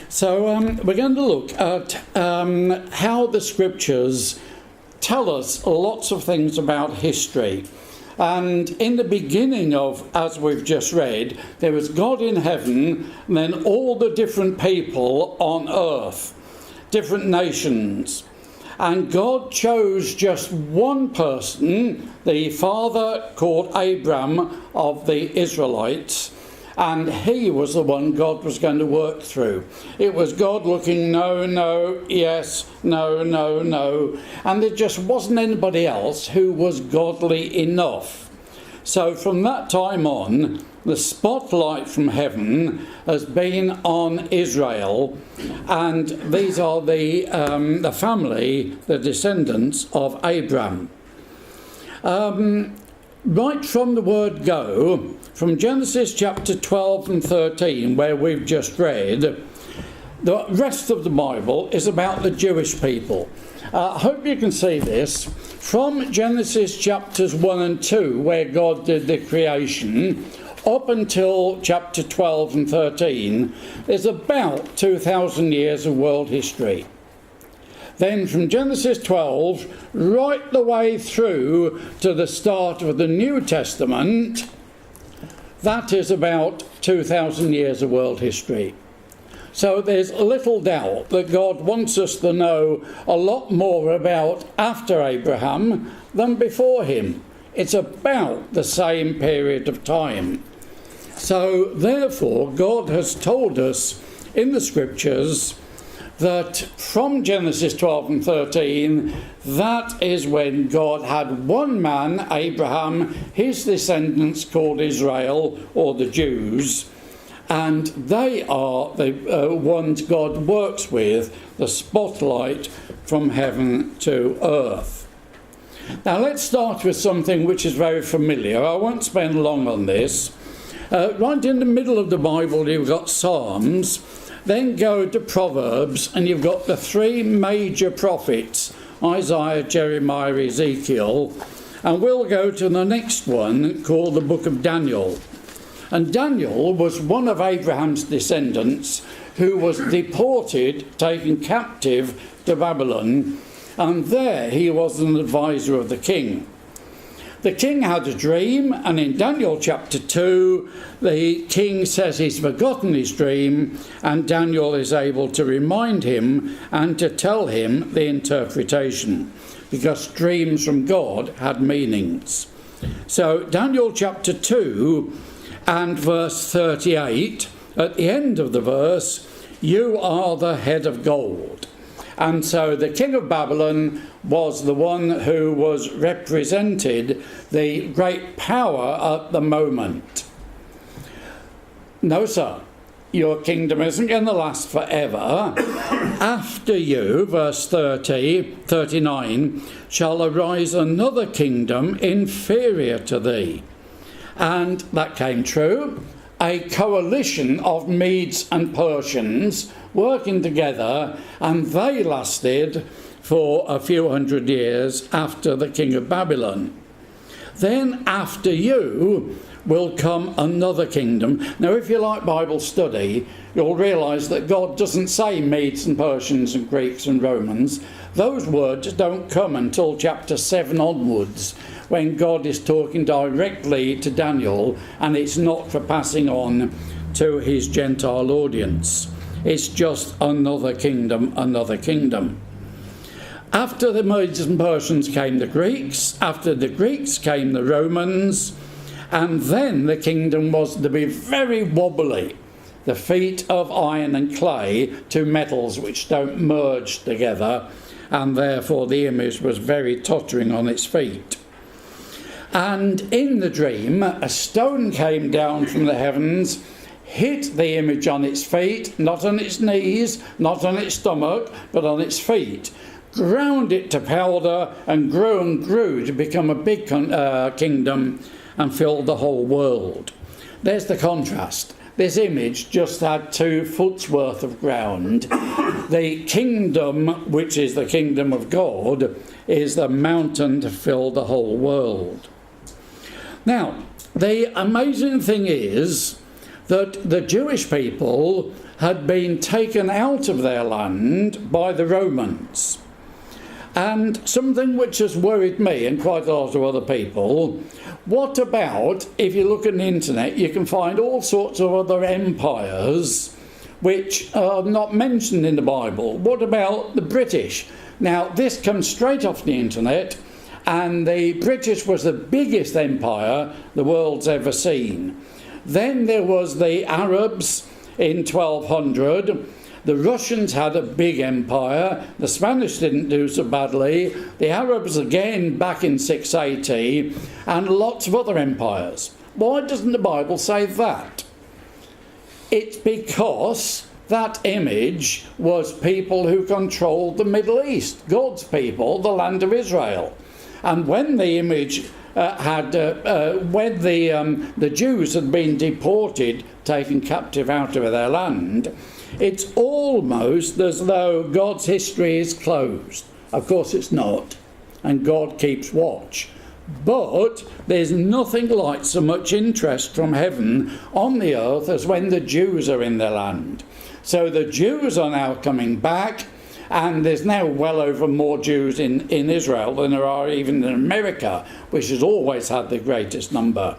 So we're going to look at how the scriptures tell us lots of things about history. And in the beginning of, as we've just read, there was God in heaven, and then all the different people on earth, different nations. And God chose just one person, the father called Abram of the Israelites, and he was the one God was going to work through. It was God looking, no, no, yes, no, no, no. And there just wasn't anybody else who was godly enough. So from that time on, the spotlight from heaven has been on Israel. And these are the family, the descendants of Abram. Right from the word go, from Genesis chapter 12 and 13, where we've just read, the rest of the Bible is about the Jewish people. I hope you can see this. From Genesis chapters 1 and 2, where God did the creation, up until chapter 12 and 13, there's about 2,000 years of world history. Then from Genesis 12 right the way through to the start of the New Testament, that is about 2,000 years of world history. So there's little doubt that God wants us to know a lot more about after Abraham than before him. It's about the same period of time. So therefore, God has told us in the scriptures that from Genesis 12 and 13, that is when God had one man, Abraham, his descendants called Israel, or the Jews, and they are the ones God works with, the spotlight from heaven to earth. Now let's start with something which is very familiar. I won't spend long on this. Right in the middle of the Bible, you've got Psalms. Then go to Proverbs, and you've got the three major prophets, Isaiah, Jeremiah, Ezekiel. And we'll go to the next one, called the book of Daniel. And Daniel was one of Abraham's descendants who was deported, taken captive to Babylon. And there he was an advisor of the king. The king had a dream, and in Daniel chapter 2, the king says he's forgotten his dream, and Daniel is able to remind him and to tell him the interpretation, because dreams from God had meanings. So Daniel chapter 2 and verse 38, at the end of the verse, you are the head of gold. And so the king of Babylon was the one who was represented the great power at the moment. No, sir, your kingdom isn't going to last forever. After you, verse 39, shall arise another kingdom inferior to thee. And that came true. A coalition of Medes and Persians working together, and they lasted for a few hundred years after the king of Babylon. Then after you will come another kingdom. Now, if you like Bible study, you'll realise that God doesn't say Medes and Persians and Greeks and Romans. Those words don't come until chapter 7 onwards, when God is talking directly to Daniel, and it's not for passing on to his Gentile audience. It's just another kingdom, another kingdom. After the Medes and Persians came the Greeks, after the Greeks came the Romans, and then the kingdom was to be very wobbly, the feet of iron and clay, two metals which don't merge together, and therefore the image was very tottering on its feet. And in the dream, a stone came down from the heavens, hit the image on its feet, not on its knees, not on its stomach, but on its feet, ground it to powder, and grew to become a big kingdom and filled the whole world. There's the contrast. This image just had 2 foot's worth of ground. The kingdom, which is the kingdom of God, is the mountain to fill the whole world. Now, the amazing thing is that the Jewish people had been taken out of their land by the Romans. And something which has worried me and quite a lot of other people, what about, if you look on the internet, you can find all sorts of other empires which are not mentioned in the Bible. What about the British? Now, this comes straight off the internet, and the British was the biggest empire the world's ever seen. Then there was the Arabs in 1200. The Russians had a big empire. The Spanish didn't do so badly. The Arabs again back in 680, and lots of other empires. Why doesn't the Bible say that? It's because that image was people who controlled the Middle East, God's people, the land of Israel. And when the image when the Jews had been deported, taken captive out of their land, it's almost as though God's history is closed. Of course it's not, and God keeps watch. But there's nothing like so much interest from heaven on the earth as when the Jews are in their land. So the Jews are now coming back, and there's now well over more Jews in Israel than there are even in America, which has always had the greatest number.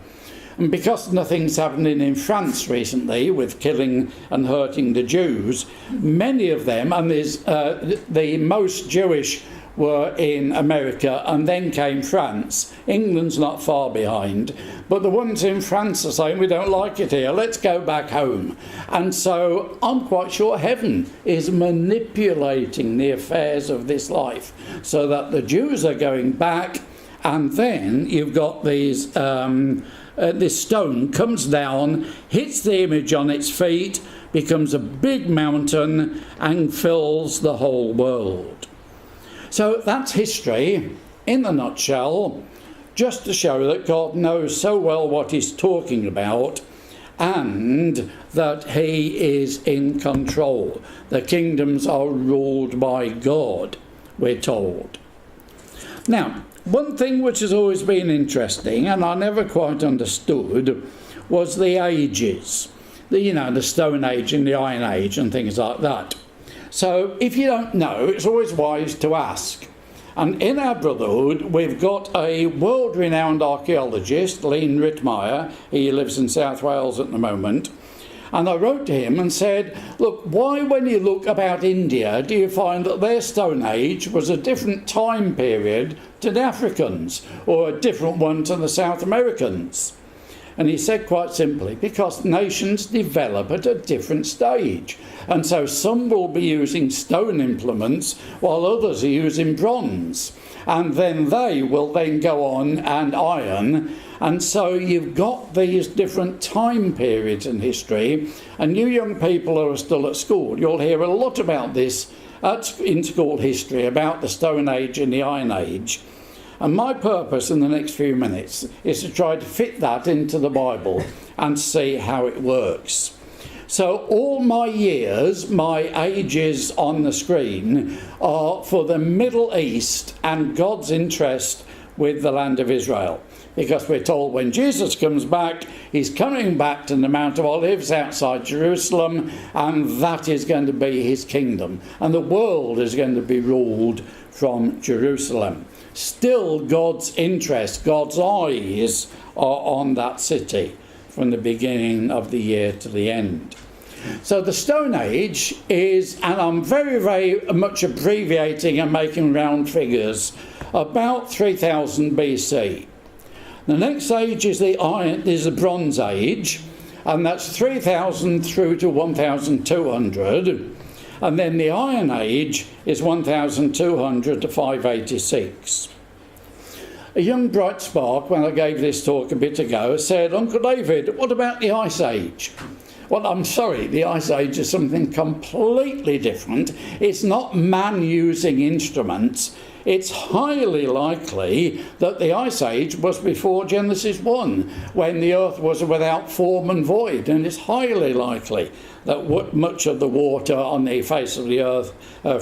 And because nothing's happening in France recently with killing and hurting the Jews, many of them, and there's the most Jewish were in America, and then came France. England's not far behind, but the ones in France are saying, we don't like it here, let's go back home. And so I'm quite sure heaven is manipulating the affairs of this life so that the Jews are going back, and then you've got these this stone comes down, hits the image on its feet, becomes a big mountain, and fills the whole world. So that's history in a nutshell, just to show that God knows so well what he's talking about, and that he is in control. The kingdoms are ruled by God, we're told. Now, one thing which has always been interesting, and I never quite understood, was the ages. The Stone Age and the Iron Age and things like that. So if you don't know, it's always wise to ask. And in our brotherhood, we've got a world-renowned archaeologist, Lean Rittmeyer. He lives in South Wales at the moment. And I wrote to him and said, look, why when you look about India do you find that their Stone Age was a different time period to the Africans, or a different one to the South Americans? And he said quite simply, because nations develop at a different stage. And so some will be using stone implements while others are using bronze. And then they will then go on and iron. And so you've got these different time periods in history. And you young people who are still at school, you'll hear a lot about this in school history, about the Stone Age and the Iron Age. And my purpose in the next few minutes is to try to fit that into the Bible and see how it works. So all my years, my ages on the screen, are for the Middle East and God's interest with the land of Israel. Because we're told when Jesus comes back, he's coming back to the Mount of Olives outside Jerusalem, and that is going to be his kingdom. And the world is going to be ruled from Jerusalem. Still, God's interest, God's eyes are on that city from the beginning of the year to the end. So the Stone Age is, and I'm very, very much abbreviating and making round figures, about 3000 BC. The next age is the Bronze Age, and that's 3000 through to 1200. And then the Iron Age is 1200 to 586. A young bright spark, when I gave this talk a bit ago, said, Uncle David, what about the Ice Age? Well, I'm sorry, the Ice Age is something completely different. It's not man using instruments. It's highly likely that the Ice Age was before Genesis 1, when the earth was without form and void. And it's highly likely that much of the water on the face of the earth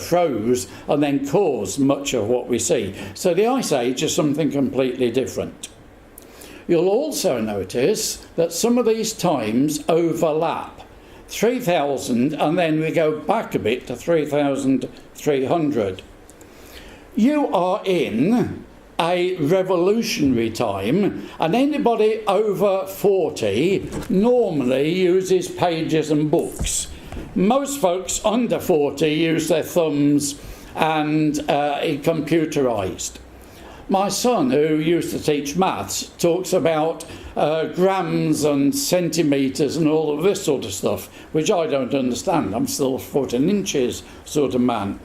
froze and then caused much of what we see. So the Ice Age is something completely different. You'll also notice that some of these times overlap. 3000, and then we go back a bit to 3300. You are in a revolutionary time, and anybody over 40 normally uses pages and books. Most folks under 40 use their thumbs and computerised. My son, who used to teach maths, talks about grams and centimetres and all of this sort of stuff, which I don't understand. I'm still a foot and inches sort of man.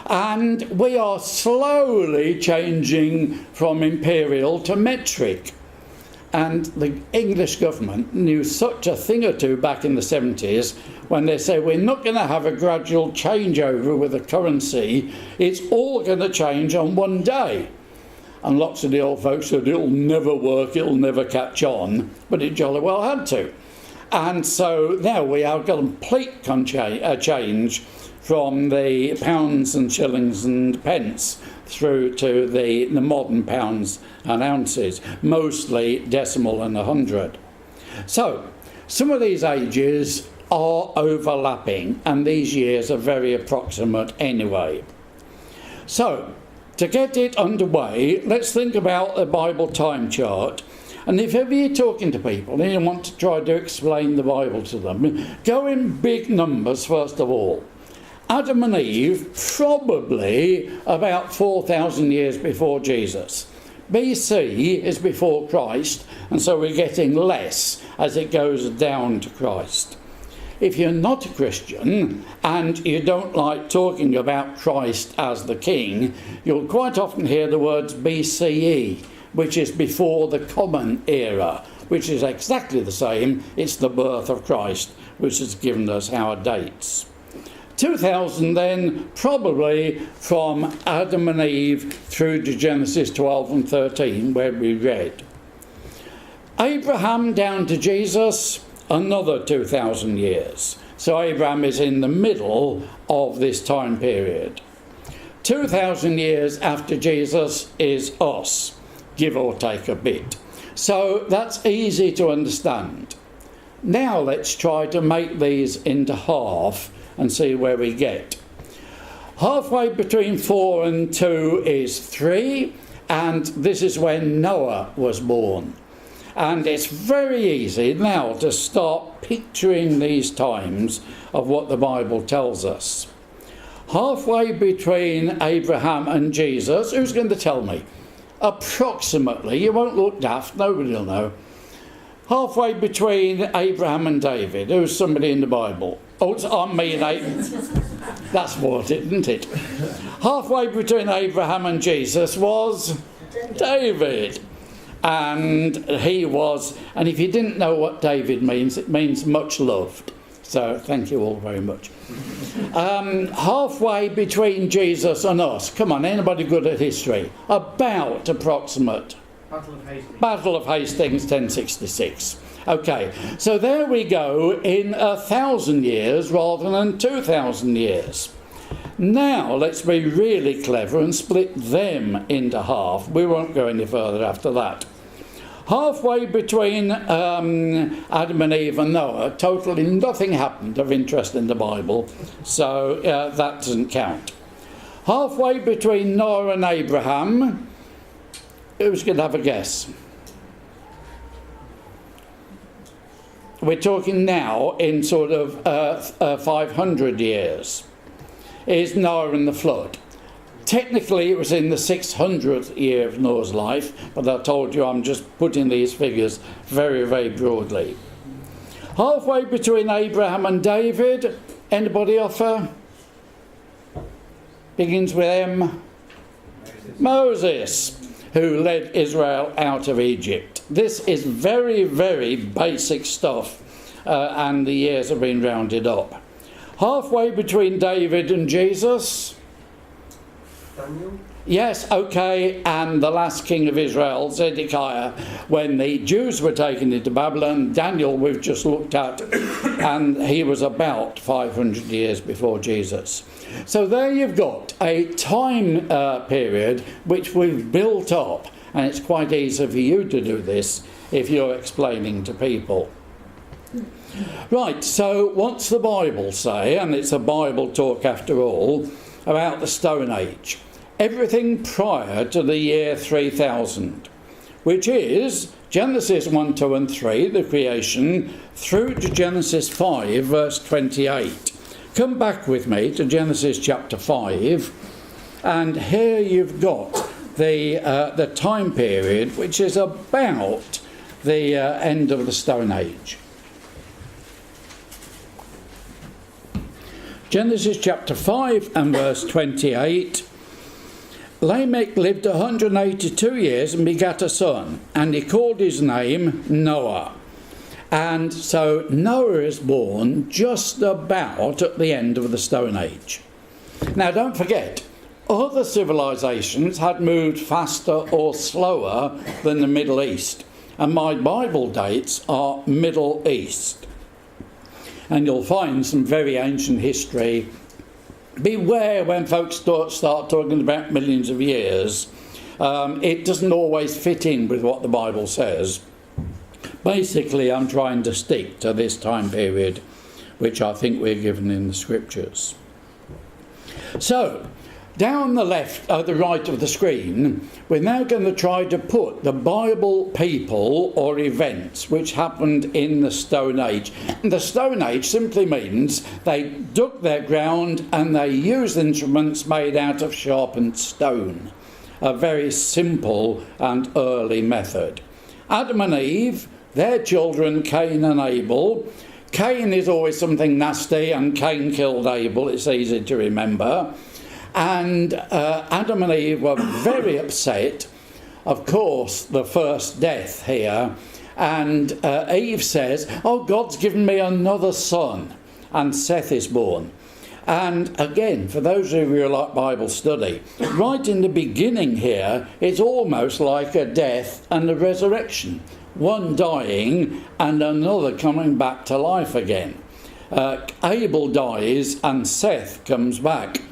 And we are slowly changing from imperial to metric. And the English government knew such a thing or two back in the 70s when they said, we're not going to have a gradual changeover with the currency, it's all going to change on one day. And lots of the old folks said, it'll never work, it'll never catch on, but it jolly well had to. And so now we have got a complete change from the pounds and shillings and pence through to the modern pounds and ounces, mostly decimal and 100. So some of these ages are overlapping, and these years are very approximate anyway. So to get it underway, let's think about the Bible time chart. And if ever you're talking to people and you want to try to explain the Bible to them, go in big numbers first of all. Adam and Eve, probably about 4,000 years before Jesus. BC is before Christ, and so we're getting less as it goes down to Christ. If you're not a Christian and you don't like talking about Christ as the King, you'll quite often hear the words BCE, which is before the Common Era, which is exactly the same. It's the birth of Christ, which has given us our dates. 2000 then, probably from Adam and Eve through to Genesis 12 and 13, where we read. Abraham down to Jesus, another 2,000 years. So Abraham is in the middle of this time period. 2,000 years after Jesus is us, give or take a bit. So that's easy to understand. Now let's try to make these into half and see where we get. Halfway between 4 and 2 is 3, and this is when Noah was born. And it's very easy now to start picturing these times of what the Bible tells us. Halfway between Abraham and Jesus, who's going to tell me? Approximately, you won't look daft, nobody will know. Halfway between Abraham and David, who's somebody in the Bible? Oh, it's on me and that's what it, isn't it? Halfway between Abraham and Jesus was David. And he was, and if you didn't know what David means, it means much loved. So thank you all very much. Halfway between Jesus and us. Come on, anybody good at history? About approximate. Battle of Hastings, 1066. Okay, so there we go in 1,000 years rather than 2,000 years. Now let's be really clever and split them into half. We won't go any further after that. Halfway between Adam and Eve and Noah, totally nothing happened of interest in the Bible, so that doesn't count. Halfway between Noah and Abraham, who's going to have a guess? We're talking now in sort of 500 years. Is Noah and the flood. Technically it was in the 600th year of Noah's life, but I told you I'm just putting these figures very, very broadly. Halfway between Abraham and David, anybody offer? Begins with M. Moses, who led Israel out of Egypt. This is very, very basic stuff, and the years have been rounded up. Halfway between David and Jesus. Daniel? Yes, okay, and the last king of Israel, Zedekiah, when the Jews were taken into Babylon. Daniel we've just looked at, and he was about 500 years before Jesus. So there you've got a time period which we've built up, and it's quite easy for you to do this if you're explaining to people. Right, so what's the Bible say? And it's a Bible talk after all, about the Stone Age. Everything prior to the year 3000, which is Genesis 1, 2 and 3, the creation, through to Genesis 5, verse 28. Come back with me to Genesis chapter 5, and here you've got the time period, which is about the end of the Stone Age. Genesis chapter 5 and verse 28. Lamech lived 182 years and begat a son, and he called his name Noah. And so Noah is born just about at the end of the Stone Age. Now don't forget, other civilizations had moved faster or slower than the Middle East, and my Bible dates are Middle East. And you'll find some very ancient history. Beware when folks start talking about millions of years. It doesn't always fit in with what the Bible says. Basically, I'm trying to stick to this time period, which I think we're given in the Scriptures. So, down the right of the screen, we're now going to try to put the Bible people or events which happened in the Stone Age. And the Stone Age simply means they dug their ground and they used instruments made out of sharpened stone. A very simple and early method. Adam and Eve, their children Cain and Abel. Cain is always something nasty, and Cain killed Abel, it's easy to remember. And Adam and Eve were very upset, of course, the first death here. And Eve says, oh, God's given me another son. And Seth is born. And again, for those of you who like Bible study, right in the beginning here, it's almost like a death and a resurrection. One dying and another coming back to life again. Abel dies and Seth comes back.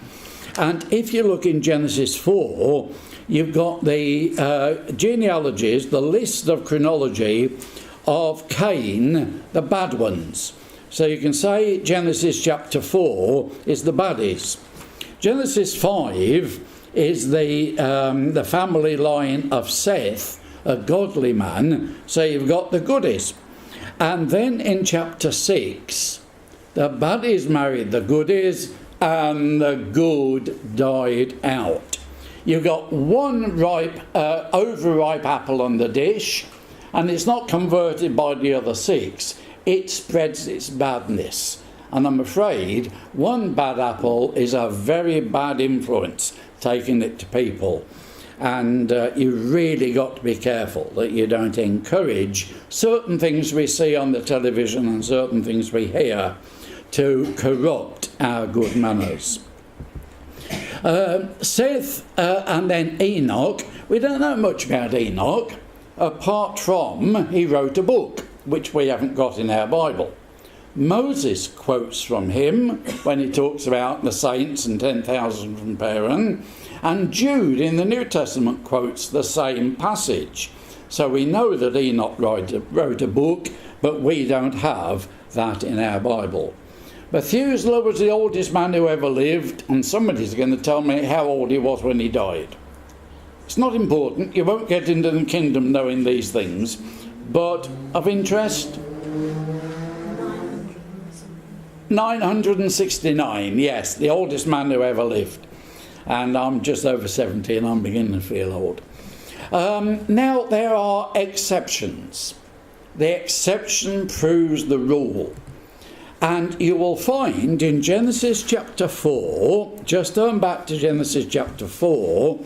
And if you look in Genesis 4, you've got the genealogies, the list of chronology of Cain, the bad ones. So you can say Genesis chapter 4 is the baddies. Genesis 5 is the family line of Seth, a godly man. So you've got the goodies. And then in chapter 6, the baddies married the goodies, and the good died out. You've got one overripe apple on the dish, and it's not converted by the other 6. It spreads its badness. And I'm afraid one bad apple is a very bad influence, taking it to people. And you've really got to be careful that you don't encourage certain things we see on the television and certain things we hear to corrupt our good manners. Seth and then Enoch, we don't know much about Enoch, apart from he wrote a book, which we haven't got in our Bible. Moses quotes from him when he talks about the saints and 10,000 from Paran, and Jude in the New Testament quotes the same passage. So we know that Enoch wrote a book, but we don't have that in our Bible. Methuselah was the oldest man who ever lived, and somebody's going to tell me how old he was when he died. It's not important, you won't get into the kingdom knowing these things, but of interest? 969, yes, the oldest man who ever lived. And I'm just over 70 and I'm beginning to feel old. Now, there are exceptions. The exception proves the rule. And you will find in Genesis chapter 4, just turn back to Genesis chapter 4,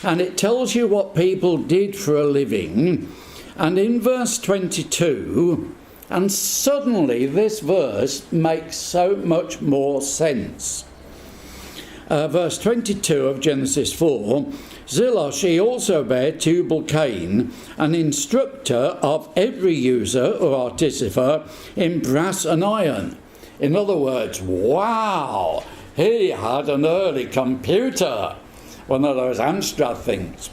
and it tells you what people did for a living. And in verse 22, and suddenly this verse makes so much more sense. Verse 22 of Genesis 4, Zillah, she also bare Tubal-Cain, an instructor of every user or artificer in brass and iron. In other words, wow, he had an early computer, one of those Amstrad things.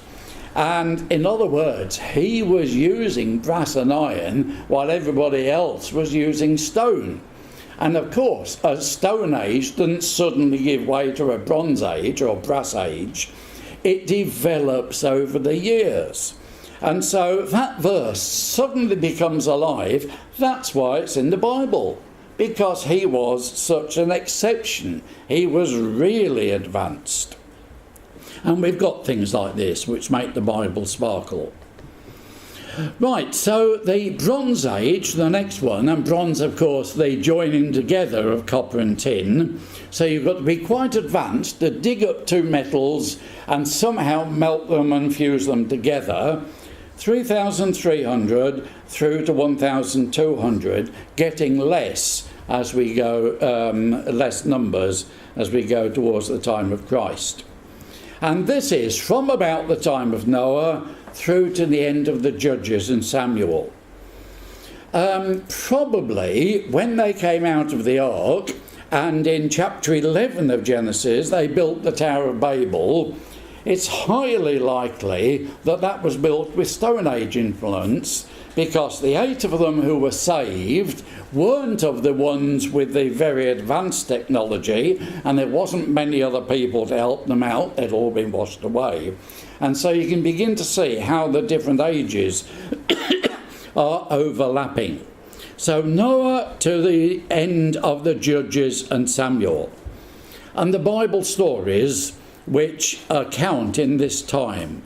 And in other words, he was using brass and iron while everybody else was using stone. And of course, a Stone Age didn't suddenly give way to a Bronze Age or Brass Age. It develops over the years. And so that verse suddenly becomes alive. That's why it's in the Bible, because he was such an exception. He was really advanced. And we've got things like this which make the Bible sparkle. Right, so the Bronze Age, the next one, and bronze, of course, the joining together of copper and tin. So you've got to be quite advanced to dig up two metals and somehow melt them and fuse them together. 3,300 through to 1,200, getting less as we go, less numbers as we go towards the time of Christ. And this is from about the time of Noah through to the end of the Judges and Samuel. Probably when they came out of the ark, and in chapter 11 of Genesis they built the Tower of Babel, it's highly likely that that was built with Stone Age influence, because the 8 of them who were saved weren't of the ones with the very advanced technology, and there wasn't many other people to help them out. They'd all been washed away. And so you can begin to see how the different ages are overlapping. So Noah to the end of the Judges and Samuel. And the Bible stories which account in this time.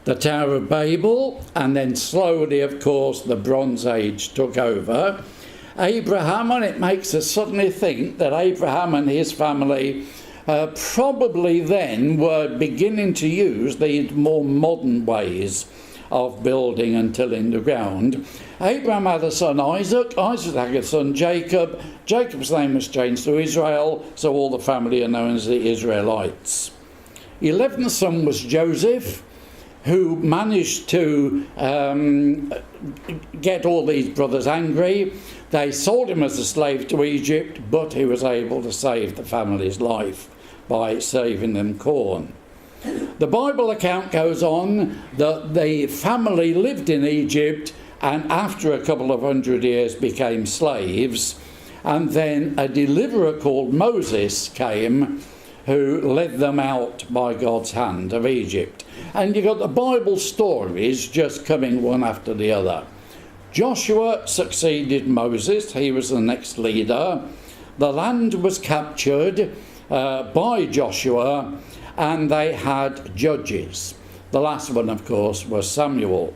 The Tower of Babel, and then slowly, of course, the Bronze Age took over. Abraham, and it makes us suddenly think that Abraham and his family probably then were beginning to use these more modern ways of building and tilling the ground. Abraham had a son Isaac, Isaac had a son Jacob, Jacob's name was changed to Israel, so all the family are known as the Israelites. 11th son was Joseph, who managed to get all these brothers angry. They sold him as a slave to Egypt, but he was able to save the family's life by saving them corn. The Bible account goes on that the family lived in Egypt and after a couple of 100 years became slaves, and then a deliverer called Moses came who led them out by God's hand of Egypt. And you've got the Bible stories just coming one after the other. Joshua succeeded Moses. He was the next leader. The land was captured by Joshua, and they had judges. The last one, of course, was Samuel.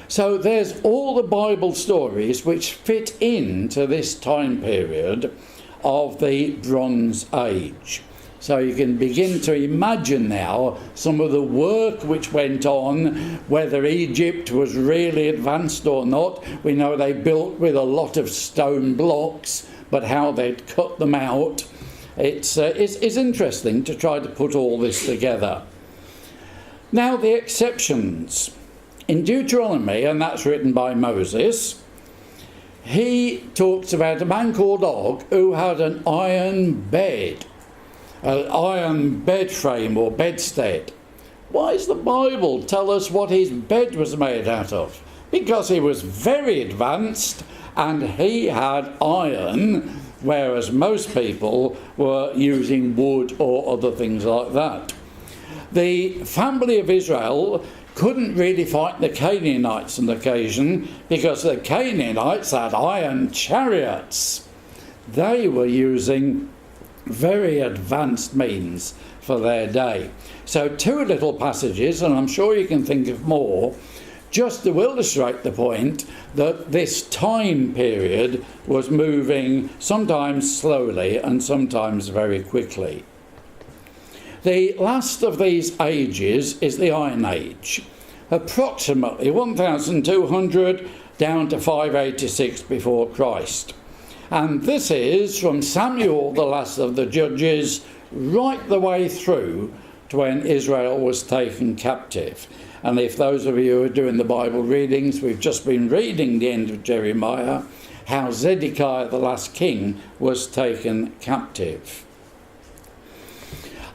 So there's all the Bible stories which fit into this time period of the Bronze Age. So you can begin to imagine now some of the work which went on, whether Egypt was really advanced or not. We know they built with a lot of stone blocks, but how they'd cut them out. It's interesting to try to put all this together. Now the exceptions. In Deuteronomy, and that's written by Moses, he talks about a man called Og who had an iron bed. An iron bed frame or bedstead. Why does the Bible tell us what his bed was made out of? Because he was very advanced and he had iron, whereas most people were using wood or other things like that. The family of Israel couldn't really fight the Canaanites on occasion because the Canaanites had iron chariots. They were using very advanced means for their day. So two little passages, and I'm sure you can think of more, just to illustrate the point that this time period was moving sometimes slowly and sometimes very quickly. The last of these ages is the Iron Age, approximately 1200 down to 586 before Christ. And this is from Samuel, the last of the judges, right the way through to when Israel was taken captive. And if those of you who are doing the Bible readings, we've just been reading the end of Jeremiah, how Zedekiah, the last king, was taken captive.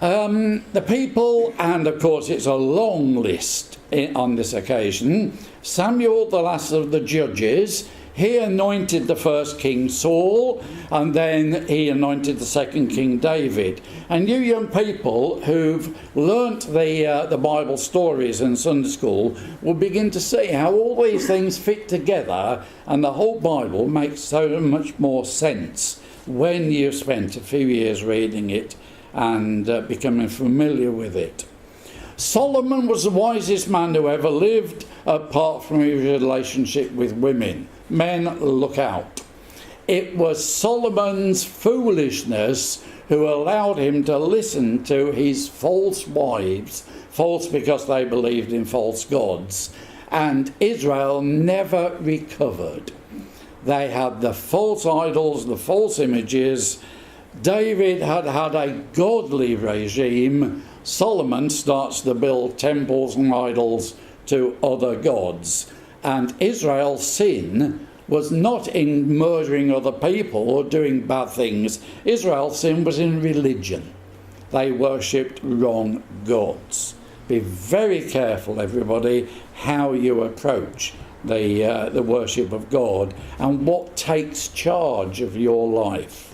The people, and of course it's a long list, on this occasion. Samuel, the last of the judges, he anointed the first king Saul, and then he anointed the second king David. And you young people who've learnt the Bible stories in Sunday school will begin to see how all these things fit together, and the whole Bible makes so much more sense when you've spent a few years reading it and becoming familiar with it. Solomon was the wisest man who ever lived, apart from his relationship with women. Men, look out. It was Solomon's foolishness who allowed him to listen to his false wives, false because they believed in false gods, and Israel never recovered. They had the false idols, the false images. David had had a godly regime. Solomon starts to build temples and idols to other gods. And Israel's sin was not in murdering other people or doing bad things. Israel's sin was in religion. They worshipped wrong gods. Be very careful, everybody, how you approach the worship of God and what takes charge of your life.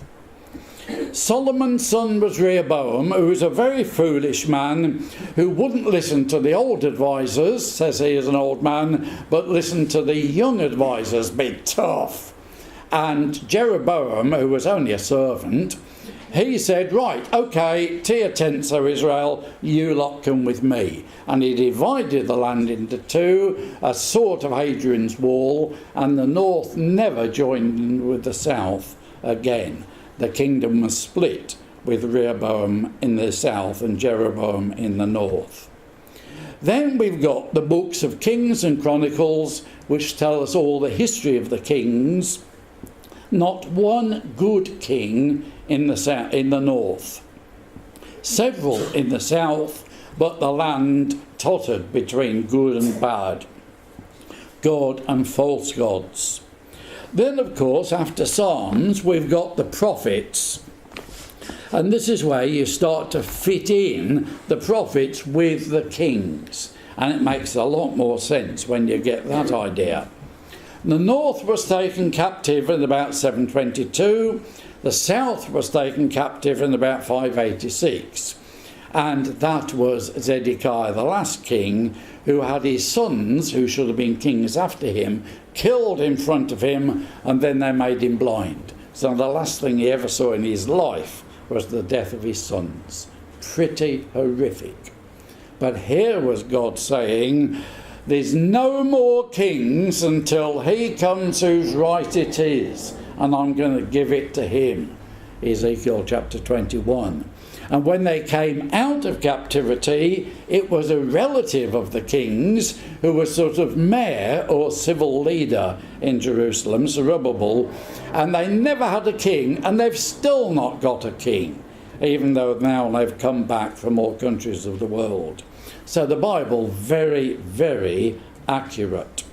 Solomon's son was Rehoboam, who was a very foolish man who wouldn't listen to the old advisors, says he is an old man, but listened to the young advisors, be tough. And Jeroboam, who was only a servant, he said, right, okay, to your tents, O Israel, you lot come with me. And he divided the land into two, a sort of Hadrian's wall, and the north never joined in with the south again. The kingdom was split, with Rehoboam in the south and Jeroboam in the north. Then we've got the books of Kings and Chronicles, which tell us all the history of the kings. Not one good king in the north. Several in the south, but the land tottered between good and bad, God and false gods. Then, of course, after Psalms, we've got the prophets. And this is where you start to fit in the prophets with the kings. And it makes a lot more sense when you get that idea. The north was taken captive in about 722. The south was taken captive in about 586. And that was Zedekiah, the last king, who had his sons, who should have been kings after him, killed in front of him, and then they made him blind. So the last thing he ever saw in his life was the death of his sons. Pretty horrific. But here was God saying, there's no more kings until he comes whose right it is, and I'm going to give it to him. Ezekiel chapter 21. And when they came out of captivity, it was a relative of the kings who was sort of mayor or civil leader in Jerusalem, Zerubbabel, and they never had a king, and they've still not got a king, even though now they've come back from all countries of the world. So the Bible, very, very accurate.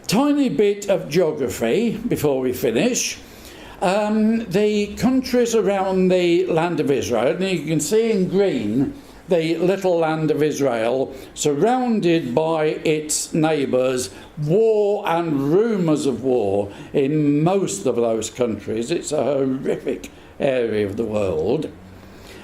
Tiny bit of geography before we finish. The countries around the land of Israel, and you can see in green the little land of Israel, surrounded by its neighbours, war and rumours of war in most of those countries. It's a horrific area of the world.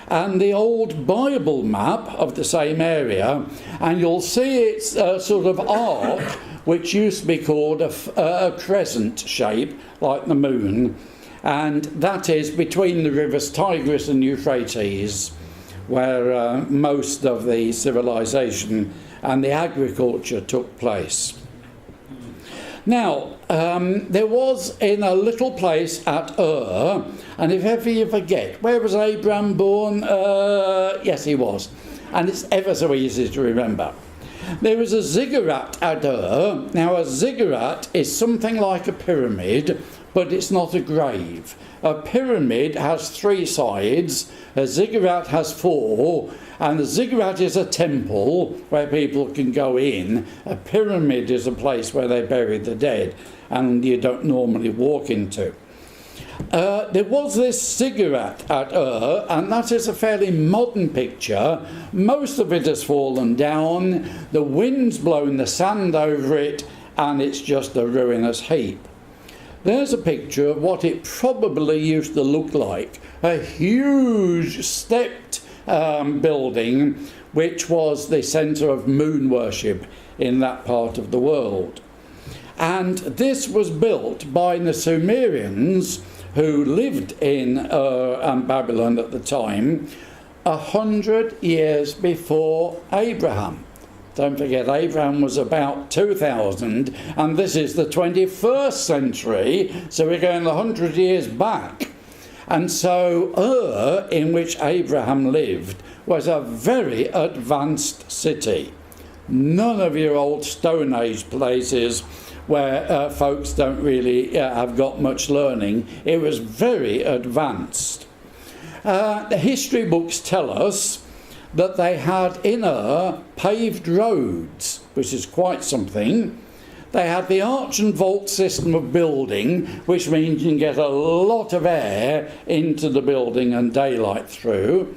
And the old Bible map of the same area, and you'll see its sort of arc, which used to be called a crescent shape, like the moon. And that is between the rivers Tigris and Euphrates, where most of the civilization and the agriculture took place. Now, there was in a little place at Ur, and if ever you forget, where was Abraham born? Yes, he was. And it's ever so easy to remember. There was a ziggurat at Ur. Now, a ziggurat is something like a pyramid, but it's not a grave. A pyramid has 3 sides, a ziggurat has 4, and a ziggurat is a temple where people can go in. A pyramid is a place where they bury the dead, and you don't normally walk into. There was this cigarette at Ur, and that is a fairly modern picture. Most of it has fallen down, the wind's blown the sand over it, and it's just a ruinous heap. There's a picture of what it probably used to look like, a huge stepped building, which was the centre of moon worship in that part of the world. And this was built by the Sumerians, who lived in Ur and Babylon at the time, 100 years before Abraham. Don't forget, Abraham was about 2000, and this is the 21st century, so we're going 100 years back. And so Ur, in which Abraham lived, was a very advanced city. None of your old Stone Age places where folks don't really have got much learning. It was very advanced. The history books tell us that they had in Ur paved roads, which is quite something. They had the arch and vault system of building, which means you can get a lot of air into the building and daylight through.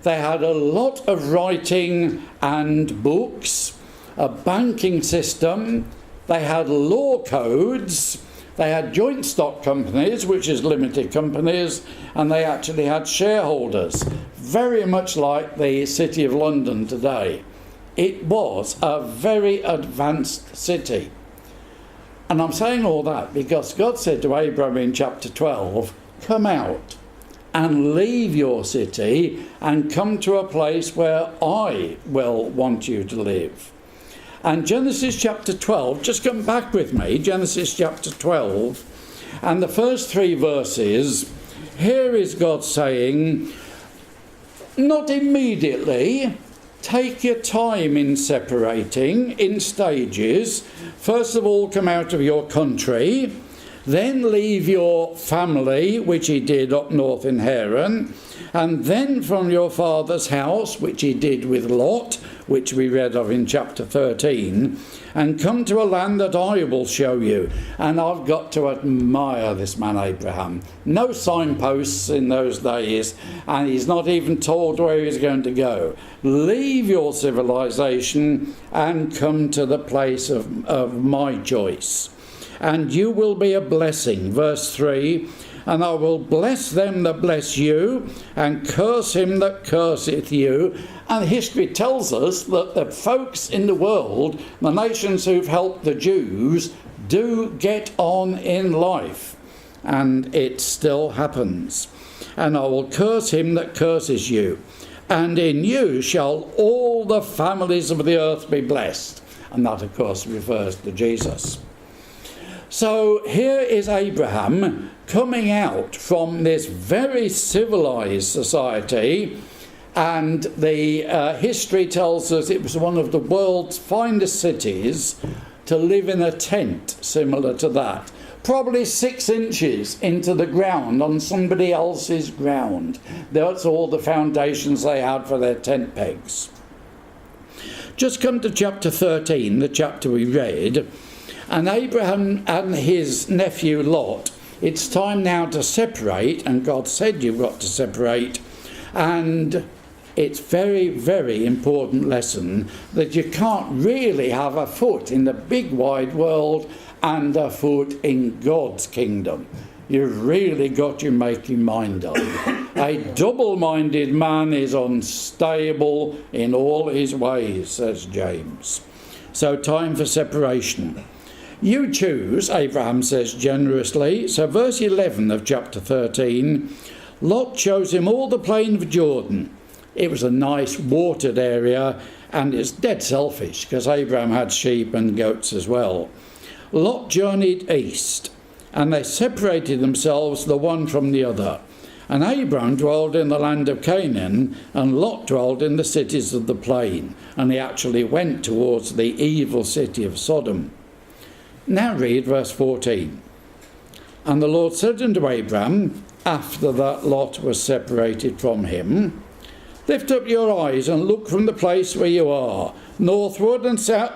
They had a lot of writing and books, a banking system. They had law codes, they had joint stock companies, which is limited companies, and they actually had shareholders, very much like the City of London today. It was a very advanced city. And I'm saying all that because God said to Abraham in chapter 12, come out and leave your city and come to a place where I will want you to live. And Genesis chapter 12, just come back with me, Genesis chapter 12, and the first 3 verses, here is God saying, not immediately, take your time in separating, in stages. First of all, come out of your country, then leave your family, which he did up north in Haran, and then from your father's house, which he did with Lot, which we read of in chapter 13, and come to a land that I will show you. And I've got to admire this man Abraham. No signposts in those days, and he's not even told where he's going to go. Leave your civilization and come to the place of my choice. And you will be a blessing. Verse 3, and I will bless them that bless you, and curse him that curseth you. And history tells us that the folks in the world, the nations who've helped the Jews, do get on in life. And it still happens. And I will curse him that curses you. And in you shall all the families of the earth be blessed. And that, of course, refers to Jesus. So here is Abraham coming out from this very civilized society, and the history tells us it was one of the world's finest cities to live in a tent similar to that, probably 6 inches into the ground on somebody else's ground. That's all the foundations they had for their tent pegs. Just come to chapter 13, the chapter we read. And Abraham and his nephew Lot, it's time now to separate, and God said you've got to separate. And it's very, very important lesson that you can't really have a foot in the big wide world and a foot in God's kingdom. You've really got to make your mind up. A double-minded man is unstable in all his ways, says James. So time for separation. You choose, Abraham says generously. So verse 11 of chapter 13, Lot chose him all the plain of Jordan. It was a nice watered area, and it's dead selfish because Abraham had sheep and goats as well. Lot journeyed east, and they separated themselves the one from the other. And Abraham dwelled in the land of Canaan, and Lot dwelled in the cities of the plain. And he actually went towards the evil city of Sodom. Now read verse 14. And the Lord said unto Abraham, after that Lot was separated from him, lift up your eyes and look from the place where you are, northward and south,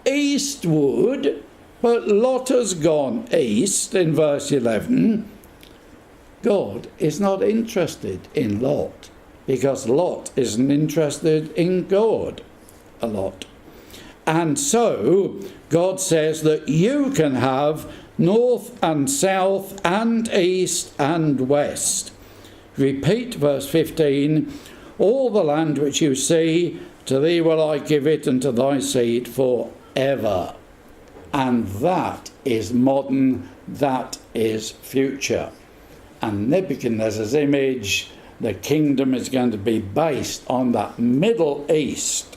eastward. But Lot has gone east in verse 11, God is not interested in Lot, because Lot isn't interested in God a lot. And so God says that you can have north and south and east and west. Repeat verse 15, all the land which you see, to thee will I give it, and to thy seed forever. And that is modern, that is future. And Nebuchadnezzar's image, the kingdom is going to be based on that Middle East,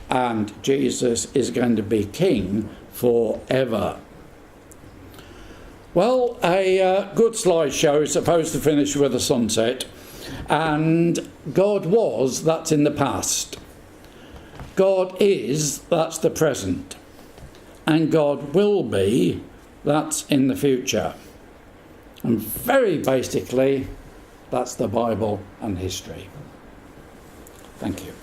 and Jesus is going to be king forever. Well, a good slideshow is supposed to finish with a sunset, and God was, that's in the past. God is, that's the present. And God will be, that's in the future. And very basically, that's the Bible and history. Thank you.